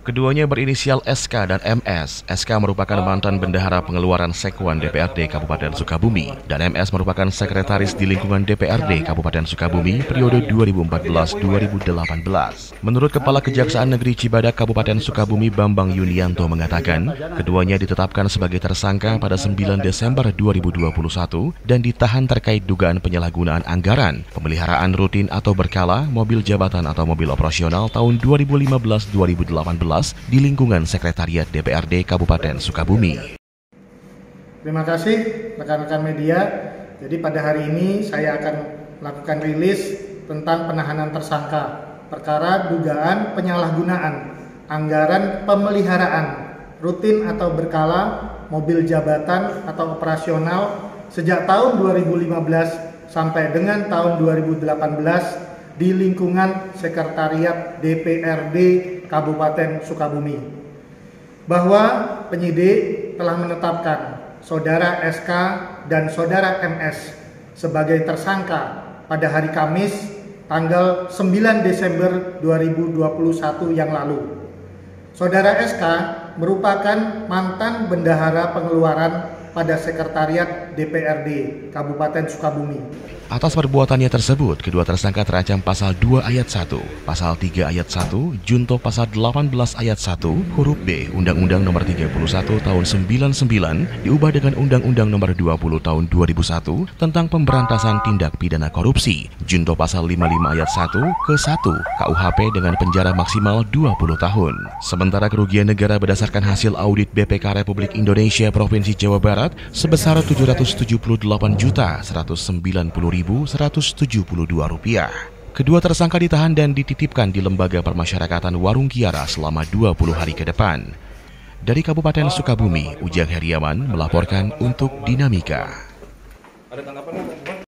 Keduanya berinisial SK dan MS. SK merupakan mantan bendahara pengeluaran Sekwan DPRD Kabupaten Sukabumi dan MS merupakan sekretaris di lingkungan DPRD Kabupaten Sukabumi periode 2014-2018. Menurut Kepala Kejaksaan Negeri Cibadak Kabupaten Sukabumi Bambang Yunianto mengatakan, keduanya ditetapkan sebagai tersangka pada 9 Desember 2021 dan ditahan terkait dugaan penyalahgunaan anggaran, pemeliharaan rutin atau berkala, mobil jabatan atau mobil operasional tahun 2015-2018 di lingkungan Sekretariat DPRD Kabupaten Sukabumi. Terima kasih rekan-rekan media. Jadi pada hari ini saya akan melakukan rilis tentang penahanan tersangka perkara dugaan penyalahgunaan anggaran pemeliharaan rutin atau berkala mobil jabatan atau operasional sejak tahun 2015 sampai dengan tahun 2018 di lingkungan Sekretariat DPRD Kabupaten Sukabumi, bahwa penyidik telah menetapkan Saudara SK dan Saudara MS sebagai tersangka pada hari Kamis tanggal 9 Desember 2021 yang lalu. Saudara SK merupakan mantan bendahara pengeluaran pada Sekretariat DPRD Kabupaten Sukabumi. Atas perbuatannya tersebut, kedua tersangka terancam pasal 2 ayat 1, pasal 3 ayat 1, junto pasal 18 ayat 1, huruf B, Undang-Undang Nomor 31 Tahun 99 diubah dengan Undang-Undang Nomor 20 Tahun 2001 tentang pemberantasan tindak pidana korupsi, junto pasal 55 ayat 1 ke 1 KUHP dengan penjara maksimal 20 tahun. Sementara kerugian negara berdasarkan hasil audit BPK Republik Indonesia Provinsi Jawa Barat sebesar Rp778.190.172. Kedua tersangka ditahan dan dititipkan di Lembaga Permasyarakatan Warung Kiara selama 20 hari ke depan. Dari Kabupaten Sukabumi, Ujang Heriawan melaporkan untuk Dinamika. Ada tanggapan?